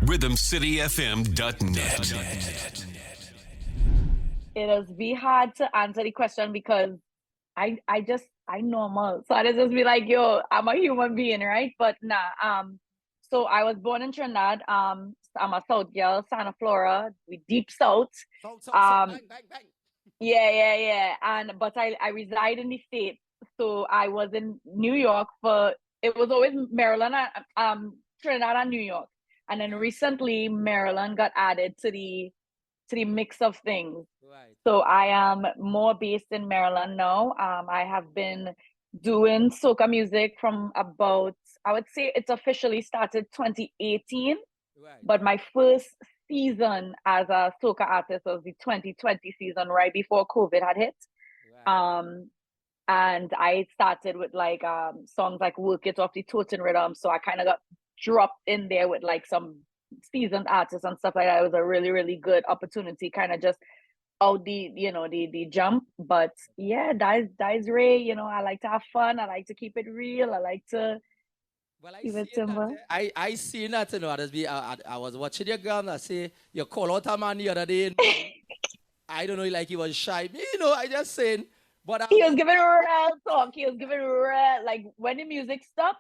RhythmCityFM.net. It has be hard to answer the question because I normal. So I just be like, yo, I'm a human being, right? But nah, so I was born in Trinidad. I'm a South girl, Santa Flora, we deep South. So, Um, bang, bang, bang. yeah. But I reside in the States. So I was in New York for it was always Maryland, Trinidad and New York. And then recently Maryland got added to the mix of things. Right. So I am more based in Maryland now. I have been doing soca music from about, I would say it's officially started 2018, Right. but my first season as a soca artist was the 2020 season, right before COVID had hit. Right. Um, and I started with like songs like Work It Off the Totin' Rhythm. So I kind of got dropped in there with like some seasoned artists and stuff like that. It was a really, really good opportunity, kind of just out the jump. But yeah, that is Rae. I like to have fun. I like to keep it real. I like to Well, I keep it seen that. simple. I seen that. I was watching your girl. I say you call out a man the other day. I don't know, like he was shy. I just saying. But He was giving real talk. He was giving real, like when the music stopped,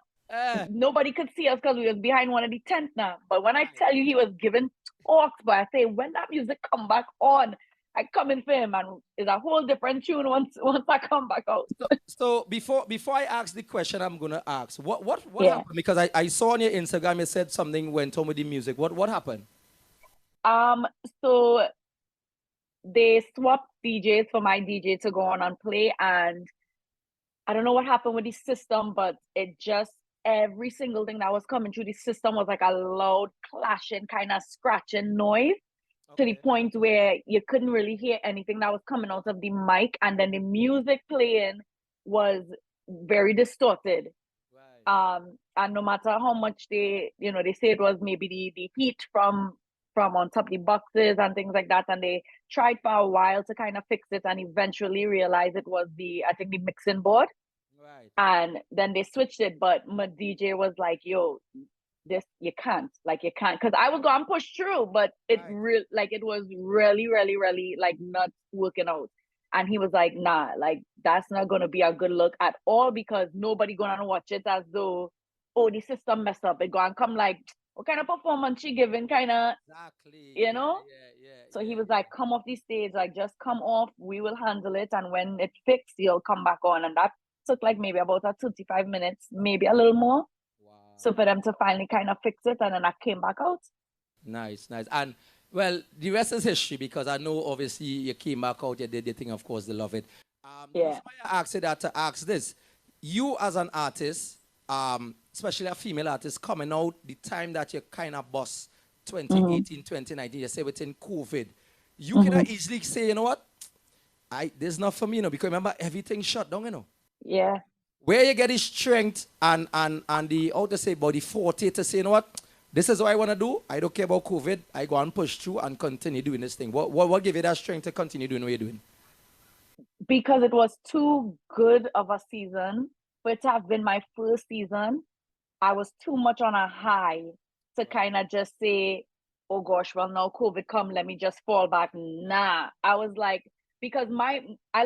nobody could see us because we was behind one of the tents now. But when I tell you he was giving talks, but I say when that music come back on, I come in for him and it's a whole different tune once I come back out. so before I ask the question, I'm gonna ask what Yeah. happened, because I saw on your Instagram you said something went on with the music. What happened? So they swapped DJs for my DJ to go on and play, and I don't know what happened with the system, but it just every single thing that was coming through the system was like a loud clashing kind of scratching noise to the point where you couldn't really hear anything that was coming out of the mic, and then the music playing was very distorted. And no matter how much they say it was maybe the heat from on top of the boxes and things like that, and they tried for a while to kind of fix it, and eventually realized it was I think the mixing board. Right. And then they switched it, but my DJ was like, yo, this you can't, because I was going to push through, but it was really, really, really like not working out. And he was like, nah, like that's not gonna be a good look at all, because nobody gonna watch it as though, oh, the system messed up. It gonna come like, what kind of performance she giving, kind of, Exactly. you know. So Yeah. he was like, come off the stage, like just come off, we will handle it, and when it's fixed, you'll come back on. And that took like maybe about 35 minutes, maybe a little more. Wow. So for them to finally kind of fix it, and then I came back out. Nice. And well, the rest is history, because I know obviously you came back out, you did the thing, of course, they love it. The reason why I asked you that to ask this, you as an artist, especially a female artist coming out, the time that you kind of bust 2018, 2019, you say within COVID, you can easily say, you know what, this is not for me, because remember, everything shut down, Yeah. Where you get the strength and the, how to say, body forte to say, you know what, this is what I want to do. I don't care about COVID. I go and push through and continue doing this thing. What give you that strength to continue doing what you're doing? Because it was too good of a season for it to have been my first season. I was too much on a high to kind of just say, oh gosh, well now COVID come, let me just fall back. Nah, I was like, because I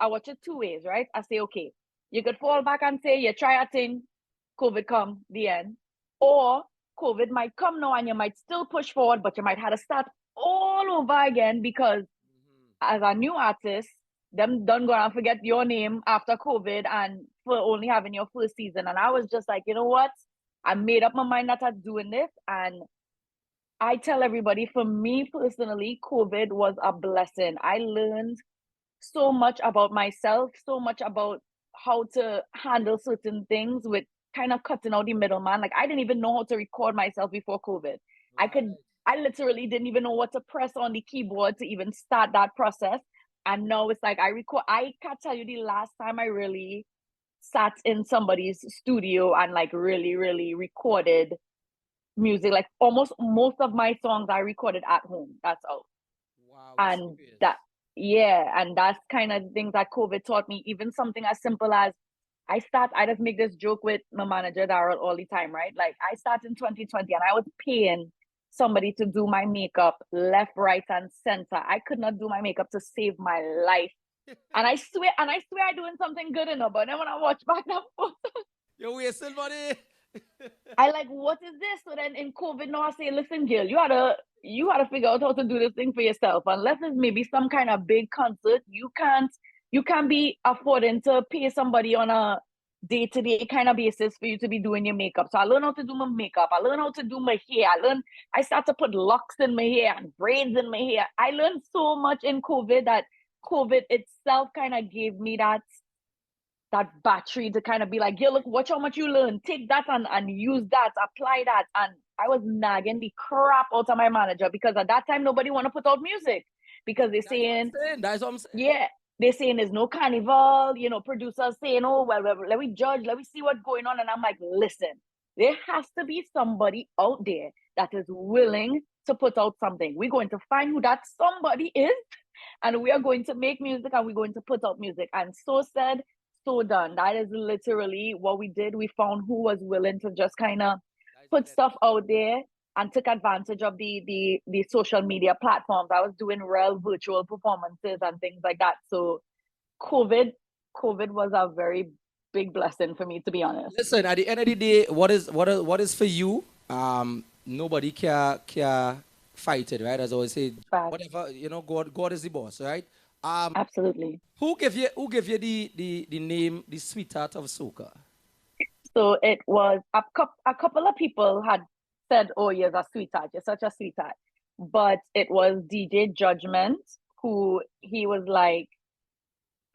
watch it two ways, right? I say, okay, you could fall back and say you try a thing, COVID come, the end, or COVID might come now and you might still push forward, but you might have to start all over again, because as a new artist, them don't go and forget your name after COVID and for only having your first season. And I was just like, you know what? I made up my mind that I'm doing this. And I tell everybody, for me personally, COVID was a blessing. I learned so much about myself, so much about how to handle certain things with kind of cutting out the middleman. Like I didn't even know how to record myself before COVID. I literally didn't even know what to press on the keyboard to even start that process. And now it's like I can't tell you the last time I really sat in somebody's studio and like really, really recorded music. Like almost most of my songs I recorded at home. That's all. Wow. And that's kind of things that COVID taught me. Even something as simple as I just make this joke with my manager Daryl all the time, right? Like I started in 2020 and I was paying somebody to do my makeup left, right, and center. I could not do my makeup to save my life. And I swear I'm doing something good enough. But then when I watch back that photo, you're wasting money. I like, what is this? So then in COVID now I say, listen, girl, you gotta figure out how to do this thing for yourself. Unless it's maybe some kind of big concert, you can't be affording to pay somebody on a day-to-day kind of basis for you to be doing your makeup. So I learned how to do my makeup. I learned how to do my hair. I start to put locks in my hair and braids in my hair. I learned so much in COVID that COVID itself kind of gave me that battery to kind of be like, yeah, look, watch how much you learn. Take that and use that, apply that. And I was nagging the crap out of my manager because at that time nobody want to put out music because they're saying, that's what I'm saying. Yeah, they're saying there's no carnival, producers saying, oh, well, let me judge, let me see what's going on. And I'm like, listen, there has to be somebody out there that is willing to put out something. We're going to find who that somebody is, and we are going to make music and we're going to put out music. And so said, so done. That is literally what we did. We found who was willing to just kind of put stuff out there and took advantage of the social media platforms. I was doing real virtual performances and things like that. So COVID was a very big blessing for me, to be honest. Listen, at the end of the day, what is for you? Nobody can fight it, right? As I always say, whatever, God is the boss, right? Absolutely. Who gave you the name, the sweetheart of soca? So it was a couple of people had said, oh, you're a sweetheart, you're such a sweetheart. But it was DJ Judgment who he was like,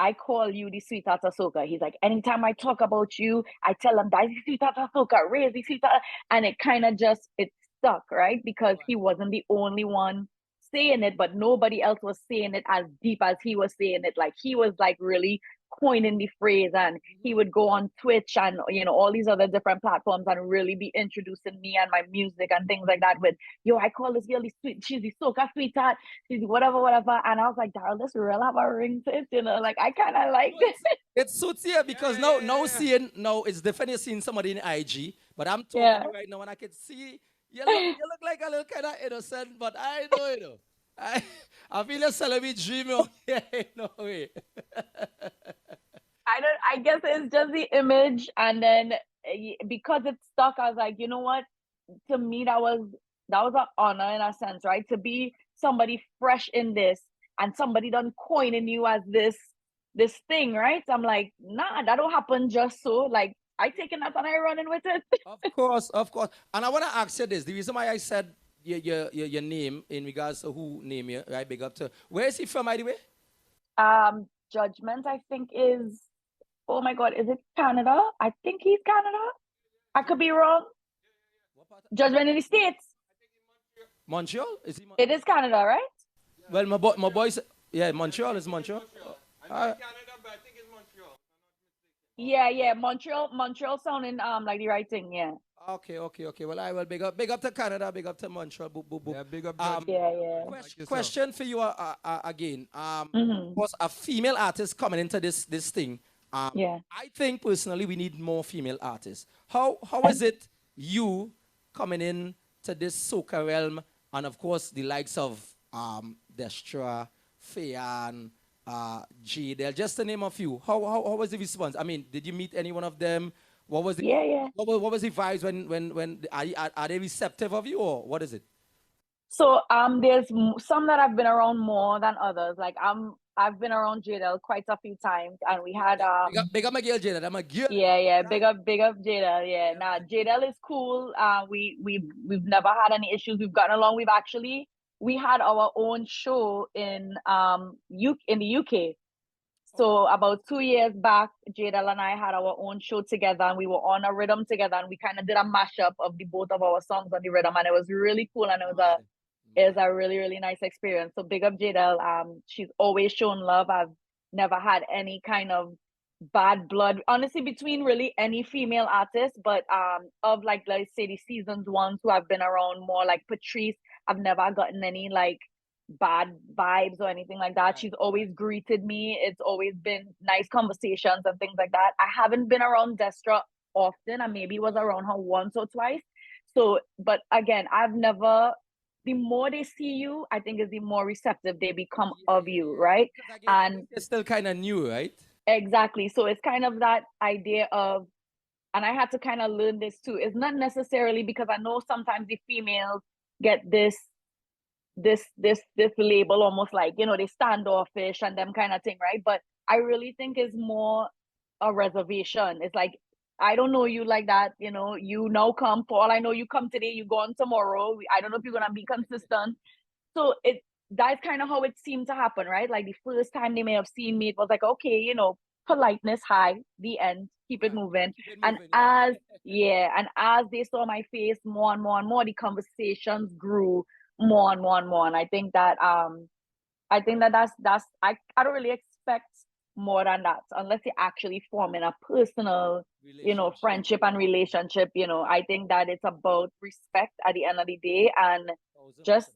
I call you the sweetheart of soca. He's like, anytime I talk about you, I tell him that's the sweetheart of soca, Rae is the sweetheart. And it kind of just, it stuck, right? Because he wasn't the only one saying it, but nobody else was saying it as deep as he was saying it. Like he was like really coining the phrase, and he would go on Twitch and all these other different platforms and really be introducing me and my music and things like that with, yo, I call this girl the sweet, she's the soca sweetheart, she's whatever. And I was like, Daryl, this real have a ring to it, like I kind of like this. It suits you because now it's definitely seeing somebody in IG, but I'm talking right now and I can see you look like a little kind of innocent, but I know I feel a celebrity dream out here. No way. I guess it's just the image, and then because it stuck, I was like, you know what? To me, that was an honor in a sense, right? To be somebody fresh in this, and somebody done coining you as this thing, right? I'm like, nah, that don't happen just so. Like I taking that and I running with it. Of course. And I want to ask you this: the reason why I said your name in regards to who name you, right? Big up to, where is he from, by the way? Judgment, I think is, oh my God, is it Canada? I think he's Canada. I could be wrong. Judgment in the States. Montreal? Is he? It is Canada, right? Well, my boys, Montreal is Montreal. Canada, but I think it's Montreal. Yeah, Montreal sounding like the right thing, yeah. Okay. Well, I will big up to Canada, big up to Montreal. Yeah, big up. Question for you again. Was a female artist coming into this thing? I think personally we need more female artists. How is it you coming in to this soca realm, and of course the likes of Destra, Fayan, Jadel, just to name a few. How was the response? I mean, did you meet any one of them? What was the what was the vibes when are they receptive of you, or what is it? So there's some that I've been around more than others. Like I've been around Jadel quite a few times, and we had big up my girl Jadel. I'm a girl. Yeah, big up Jadel. Yeah, nah, Jadel is cool. We've never had any issues. We've gotten along. We had our own show in the UK. So about 2 years back, Jadel and I had our own show together, and we were on a rhythm together, and we kind of did a mashup of the both of our songs on the rhythm, and it was really cool, and it was a really, really nice experience. So big up Jadel. She's always shown love. I've never had any kind of bad blood, honestly, between really any female artist, but of like, let's say the seasoned ones who have been around more, like Patrice, I've never gotten any like bad vibes or anything like that. She's always greeted me. It's always been nice conversations and things like that. I haven't been around Destra often. I maybe was around her once or twice. So, but again, I've never the more they see you, I think is the more receptive they become of you, right? And it's still kind of new, right? exactly. So it's kind of that idea of, and I had to kind of learn this too. It's not necessarily because I know sometimes the females get this label almost like, you know, they standoffish and them kind of thing, right? But I really think it's more a reservation. It's like, I don't know you like that, you know, you now come, for all I know, you come today, you gone tomorrow. I don't know if you're gonna be consistent. So that's kind of how it seemed to happen, right? Like the first time they may have seen me, it was like, okay, you know, politeness, hi, the end, keep it moving. Keep it And moving, yeah. and as they saw my face more and more and more, the conversations grew more and more and more. And I think that that's I don't really expect more than that unless you're actually forming a personal, you know, friendship and relationship. You know, I think that it's about respect at the end of the day, and just, 1000%.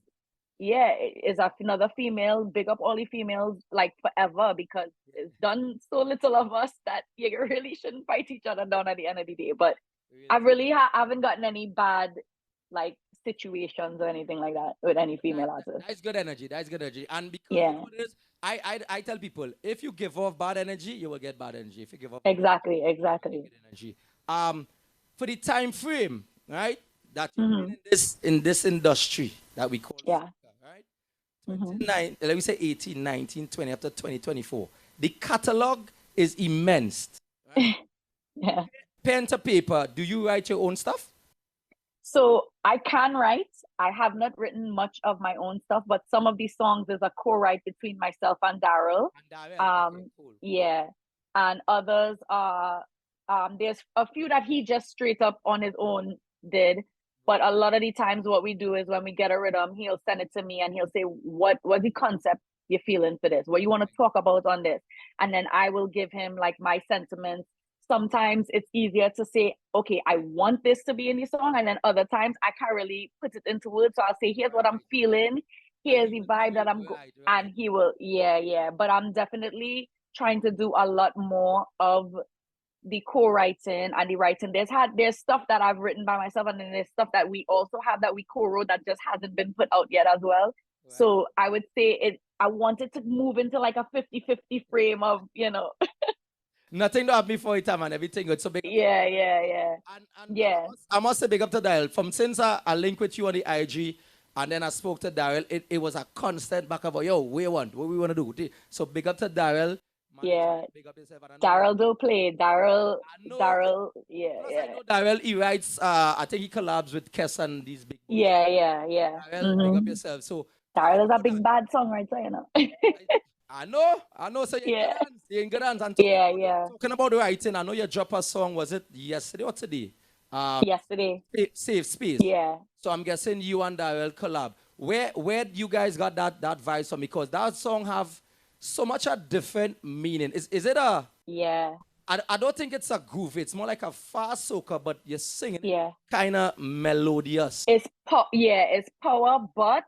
yeah, is another female, big up all the females like forever, because it's done so little of us that you really shouldn't fight each other down at the end of the day. But I really haven't gotten any bad like situations or anything like that with any female artists. That's good energy. That's good energy. And because you Yeah, know what it is, I tell people, if you give off bad energy, you will get bad energy. If you give off exactly, you exactly. get energy. For the time frame, right, that you've been Mm-hmm. in this industry that we call Yeah. soca, right? Mm-hmm. 29, let me say 18, 19, 20 up to 2024. The catalog is immense. Right? Yeah. Pen to paper, do you write your own stuff? So I can write. I have not written much of my own stuff, but some of these songs is a co-write between myself and Daryl. And Darrell, okay, Um, cool. yeah, and others are there's a few that he just straight up on his own did. But a lot of the times, what we do is when we get a rhythm, he'll send it to me and he'll say, what's the concept you're feeling for this? What you want to talk about on this?" And then I will give him like my sentiments. Sometimes it's easier to say, okay, I want this to be in the song. And then other times I can't really put it into words. So I'll say, here's what I'm feeling. And Here's he the will vibe do it. that Right, and right. he will, yeah, yeah. But I'm definitely trying to do a lot more of the co-writing and the writing. There's stuff that I've written by myself, and then there's stuff that we also have that we co-wrote that just hasn't been put out yet as well. Right. So I would say I wanted to move into like a 50-50 frame of, you know. Nothing to have me for it, man. Everything good. So big up to Yeah, Dial. yeah, yeah. And Yeah. I must say big up to Dial. From since I linked with you on the IG and then I spoke to Daryl, it was a constant back about, yo, what we want to do. So big up to Daryl. Yeah. Management, big up yourself. And Daryl do play. I know, Yeah, plus I yeah. know Daryl, he writes, I think he collabs with Kess and these big boys. Yeah, yeah, yeah. Daryl, big up Mm-hmm. yourself. So talking Daryl is a about big that, bad songwriter, you know. I know. So you're in good Yeah. hands. You're in good hands. And Yeah, yeah. talking about writing, I know you dropped a song. Was it yesterday or today? Yesterday. Safe space. Yeah. So I'm guessing you and Darrell collab. Where you guys got that vibe from? Because that song have so much a different meaning. Is it a? Yeah. I don't think it's a groove. It's more like a fast soca, but you're singing Yeah. kind of melodious. It's power, but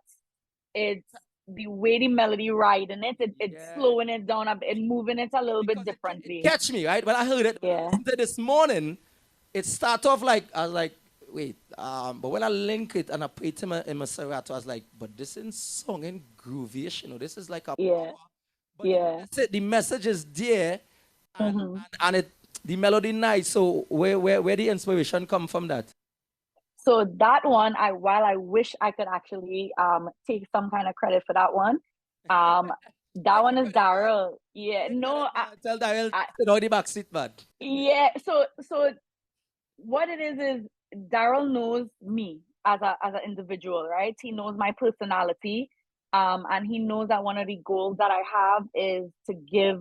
it's the way the melody riding it's slowing it down a bit and moving it a little bit Because it differently. catch me, right? When I heard it, when I Yeah. listened to it this morning, it start off like, I was like, wait, but when I link it and I put it in my Serato, I was like, but this is song in groovyish, you know, this is like a Yeah. power. But Yeah. the message is there, Mm-hmm. and the melody nice. So where the inspiration come from that? So that one, while I wish I could actually take some kind of credit for that one, that Take one is credit, man. Daryl. Yeah, Take no, credit, man. Tell Daryl I to know the backseat, man. yeah. So what it is Daryl knows me as an individual, right? He knows my personality, and he knows that one of the goals that I have is to give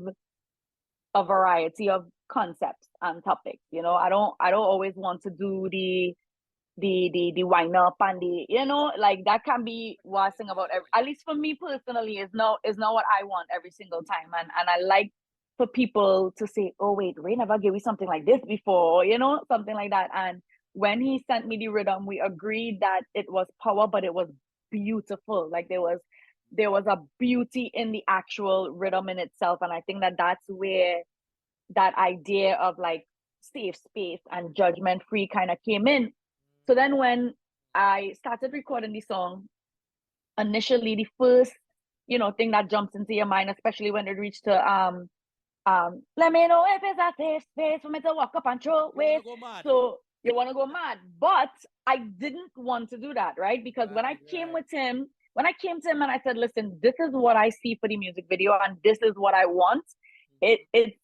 a variety of concepts and topics. You know, I don't always want to do the wind up and the, you know, like that can be one thing about at least for me personally is not what I want every single time. And I like for people to say, oh wait, Rae never gave me something like this before, you know, something like that. And when he sent me the rhythm, we agreed that it was power, but it was beautiful. Like there was a beauty in the actual rhythm in itself. And I think that that's where that idea of like safe space and judgment free kind of came in. So then when I started recording the song, initially the first, thing that jumps into your mind, especially when it reached to let me know if it's a safe space for me to walk up and throw away. So you want to go mad. But I didn't want to do that, right? Because when I came to him and I said, listen, this is what I see for the music video and this is what I want. It's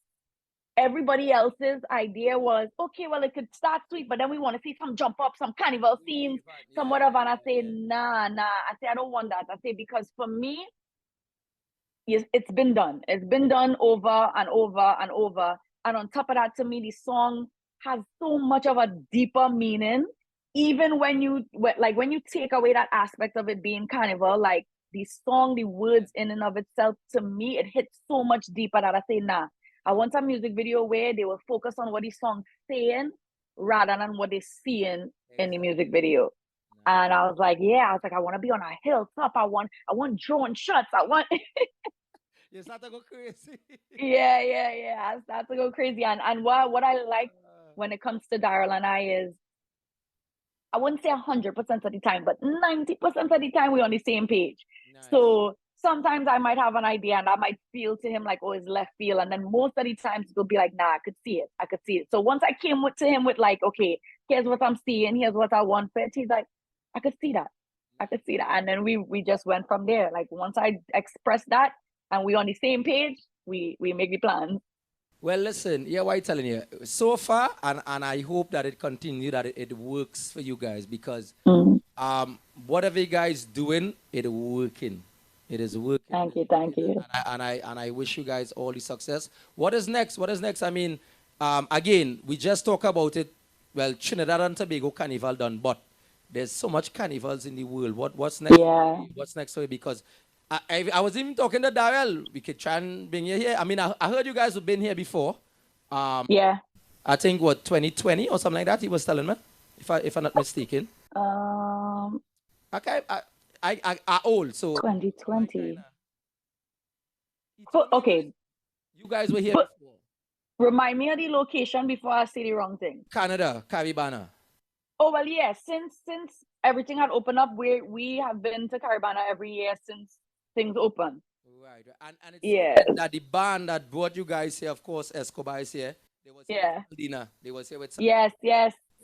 everybody else's idea was, okay, well, it could start sweet, but then we want to see some jump up, some carnival scenes, some whatever. And I say, nah. I say, I don't want that. I say, because for me, yes, it's been done. It's been done over and over and over. And on top of that, to me, the song has so much of a deeper meaning. Even when you take away that aspect of it being carnival, like the song, the words in and of itself, to me, it hits so much deeper that I say, nah, I want a music video where they will focus on what the song's saying rather than what they're seeing in the music video. And I was like, I want to be on a hilltop. I want drone shots. I want. You start to go crazy. Yeah. I start to go crazy. And what I like when it comes to Daryl and I is, I wouldn't say 100% of the time, but 90% of the time we're on the same page. Nice. So sometimes I might have an idea and I might feel to him like, oh, it's left field. And then most of the times he'll be like, nah, I could see it. So once I came to him with like, okay, here's what I'm seeing, here's what I want for it, he's like, I could see that. And then we just went from there. Like once I expressed that and we're on the same page, we make the plans. Well, listen, what I'm telling you, so far, and I hope that it continues, that it works for you guys, because whatever you guys doing, it working. It is working. Thank you. And I wish you guys all the success. What is next? I mean, again, we just talk about it. Well, Trinidad and Tobago Carnival done, but there's so much carnivals in the world. What's next? Yeah. What's next for you? Because I was even talking to Darrell. We could try and bring you here. I mean, I heard you guys have been here before. Yeah. I think 2020 or something like that. He was telling me, if I'm not mistaken. Okay. I old so. 2020. Okay. You guys were here before. Remind me of the location before I say the wrong thing. Canada, Caribana. Oh well, yeah. Since everything had opened up, we have been to Caribana every year since things open. Right, and it's that the band that brought you guys here, of course, Escobar is here. They was here with Saldina. They was here with Saldina.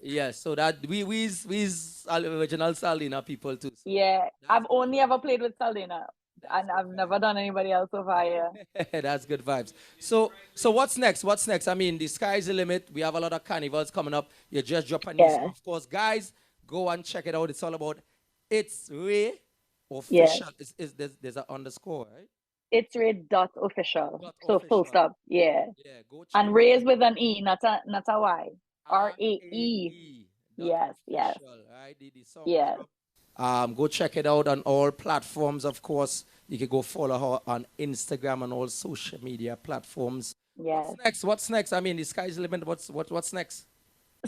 Yes. So that we's original Saldina people too. So I've only ever played with Saldina. And I've never done anybody else so far here. That's good vibes. So what's next? I mean, the sky's the limit. We have a lot of carnivals coming up. You just drop a new song. Of course, guys, go and check it out. It's all about It's Rae Official. There's an underscore, right? It's Rae.official. So full stop. Yeah. Go check and Rae is with an E, not a Y. RAE. Yes. Right? The song go check it out on all platforms, of course. You can go follow her on Instagram and all social media platforms. Yes. What's next? I mean, the sky's the limit. What's next?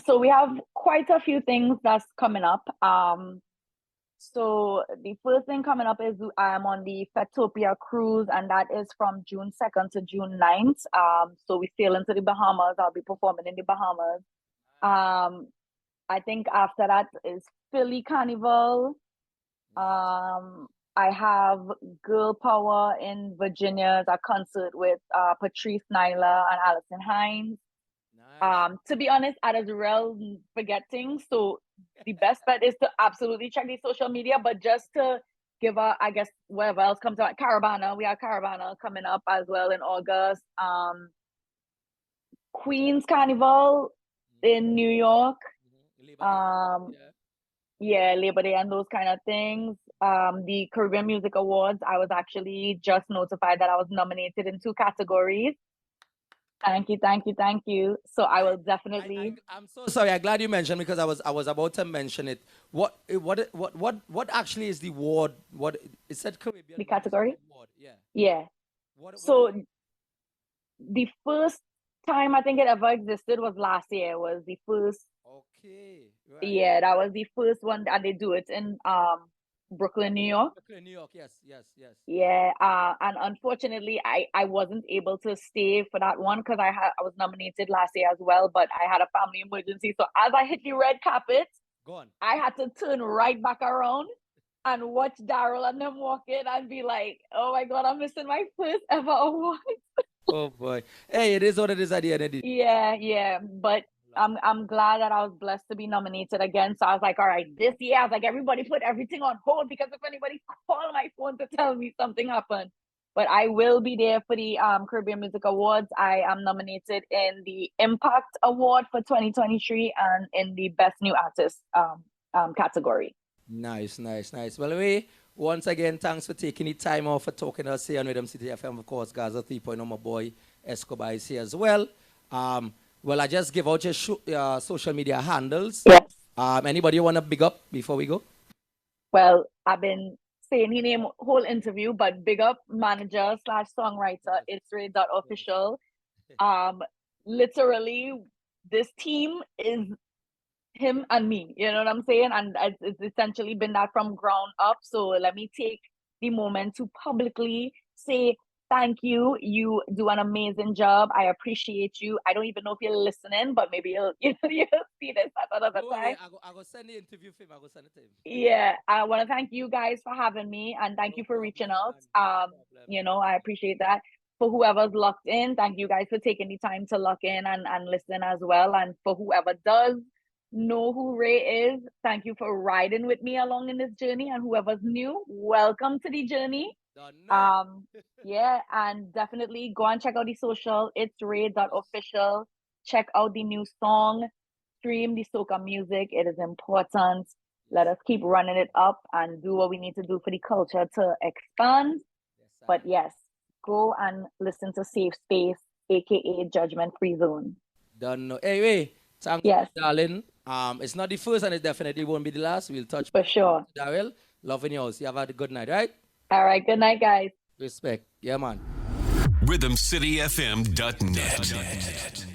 So we have quite a few things that's coming up. So the first thing coming up is I am on the Fetopia cruise, and that is from June 2nd to June 9th. So we sail into the Bahamas. I'll be performing in the Bahamas. I think after that is Philly Carnival. I have Girl Power in Virginia, a concert with Patrice Nyla and Allison Hines. Nice. To be honest, I was real forgetting. So the best bet is to absolutely check the social media, but just to give I guess whatever else comes out. Caribana, we have Caribana coming up as well in August. Queen's Carnival in New York. Labor Day and those kind of things. The Caribbean Music Awards, I was actually just notified that I was nominated in 2 categories. Thank you. So I will definitely. I'm so sorry. I'm glad you mentioned, because I was about to mention it. What actually is the award? What it said Caribbean. The category. Award. Yeah. The first time I think it ever existed was last year. Was the first. Okay. Right. Yeah, that was the first one, and they do it in Brooklyn, New York. Yes. Yeah, and unfortunately, I wasn't able to stay for that one because I was nominated last year as well, but I had a family emergency. So as I hit the red carpet, go on. I had to turn right back around and watch Daryl and them walk in and be like, oh my God, I'm missing my first ever award. Oh boy. Hey, it is what it is at the end of the day. Yeah. But I'm glad that I was blessed to be nominated again. So I was like, all right, this year, I was like, everybody put everything on hold because if anybody call my phone to tell me something happened. But I will be there for the Caribbean Music Awards. I am nominated in the Impact Award for 2023 and in the Best New Artist category. Nice. Well, anyway, once again, thanks for taking the time off for talking to us here on Rhythm City FM. Of course, Gaza 3.0, my boy Escobar is here as well. Well, I just give out your social media handles. Yes. Anybody you want to big up before we go? Well, I've been saying his name whole interview, but big up manager / songwriter, it's Rae.official. Literally, this team is him and me, you know what I'm saying? And it's essentially been that from ground up. So let me take the moment to publicly say thank you. You do an amazing job. I appreciate you. I don't even know if you're listening, but maybe you'll see this at another time. I go send the interview for him. I go send it to him. Yeah, I want to thank you guys for having me and thank you for reaching out. You know, I appreciate that. For whoever's locked in, thank you guys for taking the time to lock in and listen as well. And for whoever does know who Rae is, thank you for riding with me along in this journey. And whoever's new, welcome to the journey. Yeah, and definitely go and check out the social. It's Rae.official. Check out the new song. Stream the soca music. It is important. Let us keep running it up and do what we need to do for the culture to expand. But yes, go and listen to Safe Space, aka Judgment Free Zone. Don't know. Anyway, thank you, darling. It's not the first and it definitely won't be the last. We'll touch for sure. Daryl, loving yours. You have had a good night, right? All right, good night, guys. Respect. Yeah, man. RhythmCityFM.net.